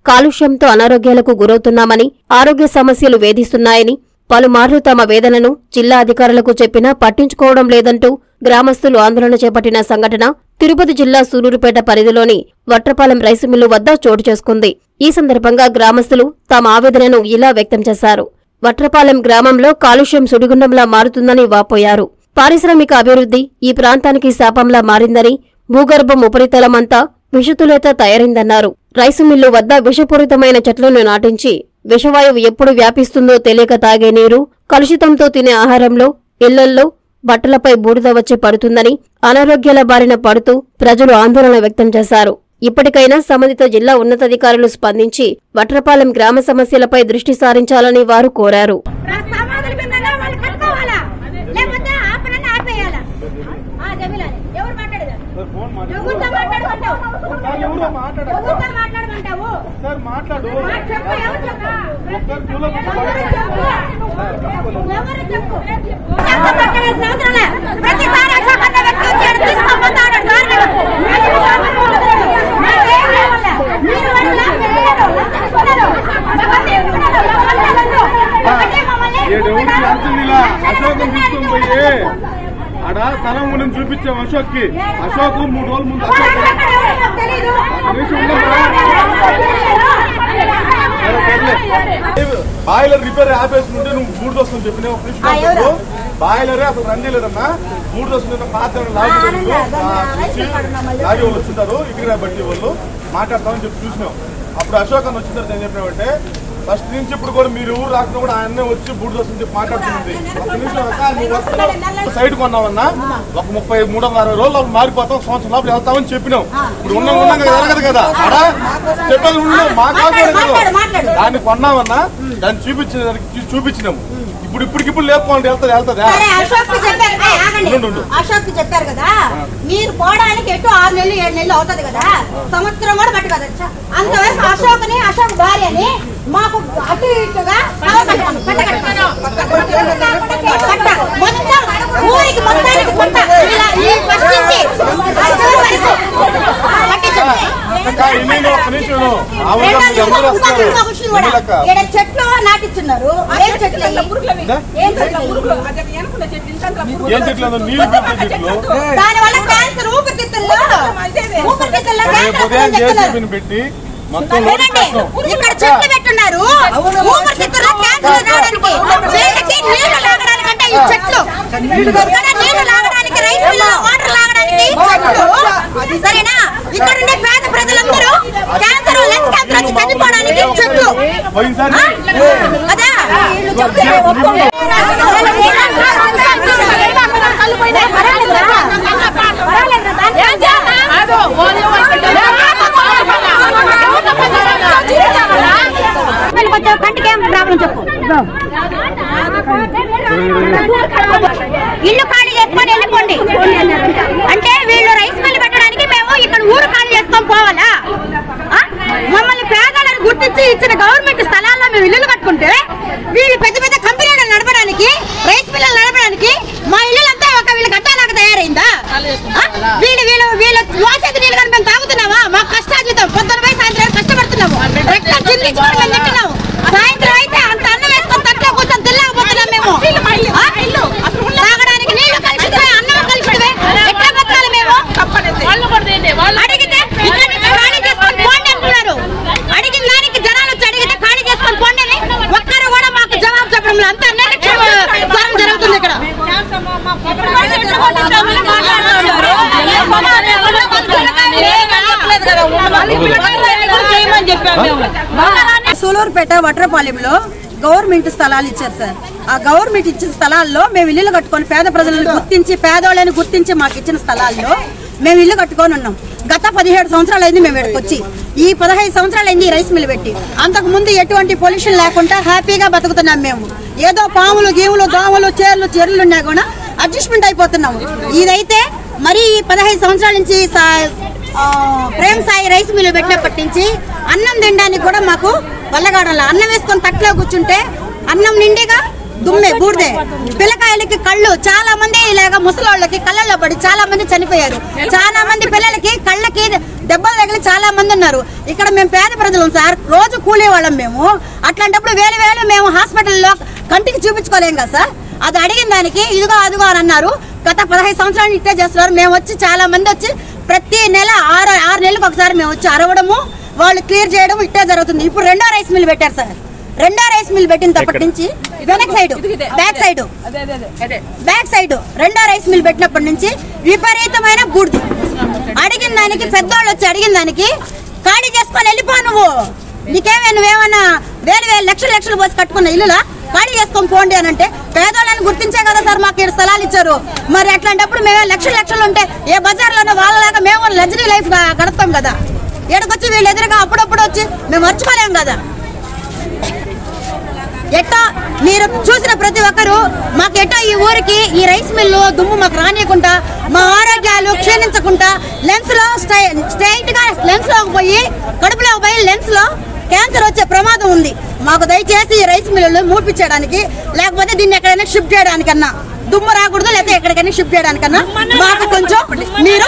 కాలుష్యంతో అనారోగ్యాలకు గురవుతున్నామని, ఆరోగ్య సమస్యలు వేధిస్తున్నాయని పలుమార్లు తమ వేదనను జిల్లా అధికారులకు చెప్పినా పట్టించుకోవడం లేదంటూ గ్రామస్తులు ఆందోళన చేపట్టిన సంఘటన తిరుపతి జిల్లా సూలూరుపేట పరిధిలోని వట్రపాలెం రైసు మిల్లు వద్ద చోటు చేసుకుంది. ఈ సందర్భంగా గ్రామస్తులు తమ ఆవేదనను ఇలా వ్యక్తం చేశారు. వట్రపాలెం గ్రామంలో కాలుష్యం సుడిగుండంలా మారుతుందని వాపోయారు. పారిశ్రామిక అభివృద్ధి ఈ ప్రాంతానికి శాపంలా మారిందని, భూగర్భం ఉపరితలమంతా విషతులతో తయారైందన్నారు. రైసు మిల్లు వద్ద విషపూరితమైన చెట్లను నాటించి విషవాయువు ఎప్పుడు వ్యాపిస్తుందో తెలియక తాగే నీరు, కలుషితంతో తినే ఆహారంలో, ఇళ్లల్లో బట్టలపై బూడిద వచ్చి పడుతుందని అనారోగ్యాల బారిన పడుతూ ప్రజలు ఆందోళన వ్యక్తం చేశారు. ఇప్పటికైనా సంబంధిత జిల్లా ఉన్నతాధికారులు స్పందించి వట్రపాలెం గ్రామ సమస్యలపై దృష్టి సారించాలని వారు కోరారు. ఆడ స్థలం గురించి చూపించాం అశోక్ కి. అశోక్ 3 రోజుల ముందు బాయిలర్ రిపేర్ ఆపేసుకుంటే నువ్వు 3 రోజులు చెప్పినావు. బాయిలరే అసలు రన్ చేయలేదన్నా. 3 రోజులు పాత్ర లాగే వాళ్ళు వచ్చింటారు, ఇక్కడ బట్టి వాళ్ళు మాట్లాడతామని చెప్పి చూసినాం. అప్పుడు అశోక్ అని వచ్చిన తర్వాత ఏం చెప్పినామంటే, ఫస్ట్ నుంచి ఇప్పుడు కూడా మీరు ఊరు రాకుండా కూడా ఆయన్నే వచ్చి బూడి దోశ చెప్పి మాట్లాడుతుంది. ఒక నిమిషం సైడ్ కొన్నామన్నా, ఒక 30-360 రోజులు మారిపోతాం, సంవత్సరం లోపల వెళ్తామని చెప్పినాం. ఇప్పుడు ఉన్నాం జరగదు కదా, అడా చెప్పేది ఉన్నాం. మా కాదు దాన్ని కొన్నామన్నా, దాన్ని చూపించినాము. ఇప్పుడు లేకపోతే వెళ్తుందా? అశోక్ చెప్పారు కదా, మీరు పోవడానికి ఎటు 6 నెలలు 7 నెలలు అవుతుంది కదా, సంవత్సరం కూడా పట్టు కదా. అంతవరకు అశోక్ భార్యని మాకు అటు ఇటుగా ఊరికి మొత్తానికి చెట్లు నాటిస్తున్నారు. దానివల్ల క్యాన్సర్ ఊపిరితిత్తుల్లో పెట్టి ఇక్కడ చెట్లు పెట్టున్నారు. ఊపిరితిత్తుల్లో క్యాన్సర్ రావడానికి నీళ్లు లాగడానికంటే ఈ చెట్లు, నీళ్లు లాగడానికి రైస్ మిల్లు వాటర్ లాగడానికి చెట్లు. సరేనా? ఇక్కడ ఉండే పేద ప్రజలందరూ క్యాన్సర్ లెన్స్ క్యాన్సర్ వచ్చి చనిపోవడానికి చెట్లు కదా. కంటికి ఏం ప్రాబ్లం చెప్పు. ఇల్లు ఖాళీ చేసుకొని వెళ్ళిపోండి అంటే వీళ్ళు రైస్ మిల్లు పెట్టడానికి మేము ఇక్కడ ఊరు ఖాళీ చేసుకొని పోవాలా? మమ్మల్ని పేదలను గుర్తించి ఇచ్చిన గవర్నమెంట్ స్థలాల్లో మేము ఇల్లులు కట్టుకుంటే వీళ్ళు పెద్ద పెద్ద కంపెనీలు నడపడానికి, రైస్ మిల్లులు నడపడానికి మా ఇల్లులంతా ఒక వీళ్ళ గట్టాలాగా తయారైందా? వీళ్ళ వాచేది నీళ్ళు కానీ మేము తాగుతున్నావా? మా కష్టాజీతం పొద్దున పోయి సాయంత్రం కష్టపడుతున్నాము, రక్తం చిందించుకొని మేము తింటున్నాము. సాయంత్రం అయితే అంత అన్నం వేసుకొని తట్లో కూర్చొని తినలేకపోతున్నాం మేము. తాగడానికి నీళ్లు కలిసిపోయి అన్నం కలిసిపోయి ఎట్లా బతకాలి మేము? అడిగితే ఇక్కడ నుంచి ఖాళీ చేసుకొని పోండి అంటున్నారు. అడిగిన దానికి జనాలు వచ్చి అడిగితే ఖాళీ చేసుకొని పోండి అని ఒక్కరు కూడా మాకు జవాబు చెప్పడం లేదు. అంత నిర్లక్ష్యం జరుగుతుంది ఇక్కడ. సూలూరుపేట వట్రపాలెంలో గవర్నమెంట్ స్థలాలు ఇచ్చారు సార్. ఆ గవర్నమెంట్ ఇచ్చిన స్థలాల్లో మేము ఇల్లు కట్టుకొని పేద ప్రజలను గుర్తించి, పేదోళ్ళని గుర్తించి మాకు ఇచ్చిన స్థలాల్లో మేము ఇల్లు కట్టుకొని ఉన్నాం. గత 17 సంవత్సరాలు అయింది మేము ఇక్కడికి. ఈ 15 సంవత్సరాలు అయింది రైస్ మిల్ పెట్టి. అంతకు ముందు ఎటువంటి పొల్యూషన్ లేకుండా హ్యాపీగా బతుకుతున్నాం మేము. ఏదో పాములు గీములు దోమలు చెర్లు ఉన్నా కూడా అడ్జస్ట్మెంట్ అయిపోతున్నాము. ఇదైతే మరి 15 సంవత్సరాల నుంచి ప్రేమ్ సాయి రైస్ మిల్ పెట్టినప్పటి నుంచి అన్నం తినడానికి కూడా మాకు వల్లగాడల. అన్నం వేసుకొని తట్లో కూర్చుంటే అన్నం నిండిగా దుమ్మే బూడిదే. పిల్లకాయలకి కళ్ళు చాలా మంది ఇలాగ ముసలోళ్ళకి కళ్ళల్లో పడి చాలా మంది చనిపోయారు. చాలా మంది పిల్లలకి కళ్ళకి దెబ్బలు తగిలి చాలా మంది ఉన్నారు. ఇక్కడ మేము పేద ప్రజలం సార్, రోజు కూలీ వాళ్ళం మేము. అట్లాంటప్పుడు వేలు మేము హాస్పిటల్లో కంటికి చూపించుకోలేం కదా సార్. అది అడిగిన దానికి ఇదిగో అదిగో అని అన్నారు. గత 15 సంవత్సరాలు ఇట్టే చేస్తున్నారు. మేము వచ్చి చాలా మంది వచ్చి ప్రతి నెల 6 నెలలకు ఒకసారి మేము వచ్చి అరవడము, వాళ్ళు క్లియర్ చేయడం ఇట్టే జరుగుతుంది. ఇప్పుడు 2వ రైస్ మిల్ పెట్టారు సార్. 2వ రైస్ మిల్ పెట్టినప్పటి నుంచి బ్యాక్ సైడ్ 2వ రైస్ మిల్ పెట్టినప్పటి నుంచి విపరీతమైన బూడిది. అడిగిన దానికి పెద్దవాళ్ళు వచ్చి అడిగిన దానికి ఖాళీ చేసుకొని వెళ్ళిపో, నువ్వేమన్నా వేలు లక్షలు పోసి కట్టుకున్న ఇల్లులా ఖాళీ చేసుకొని పోండి అని అంటే, పేదోళ్ళని గుర్తించే కదా సార్ మాకు 7 స్థలాలు ఇచ్చారు. మరి అట్లాంటప్పుడు మేమే లక్షలు ఉంటే ఏ బజార్లోనో వాళ్ళలాగా మేము లగ్జరీ లైఫ్ గడతాం కదా. ఎడకొచ్చి వీళ్ళు ఎదురుగా అప్పుడప్పుడు వచ్చి మేము మర్చిపోలేం కదా. ఎట్టో మీరు చూసిన ప్రతి ఒక్కరు మాకు ఎట్టో ఈ ఊరికి ఈ రైస్ మిల్లు దుమ్ము మాకు రానియకుండా, మా ఆరోగ్యాలు క్షీణించకుండా, లెన్స్ లో స్ట్రైట్ గా లెన్స్ లోకి పోయి కడుపులోకి పోయి లెన్స్ లో క్యాన్సర్ వచ్చే ప్రమాదం ఉంది. మాకు దయచేసి ఈ రైస్ మిల్లు మూపించడానికి, లేకపోతే దీన్ని ఎక్కడైనా షిఫ్ట్ చేయడానికన్నా, దుమ్ము రాకూడదు లేకపోతే ఎక్కడికైనా షిఫ్ట్ చేయడానికన్నా మాకు కొంచెం మీరు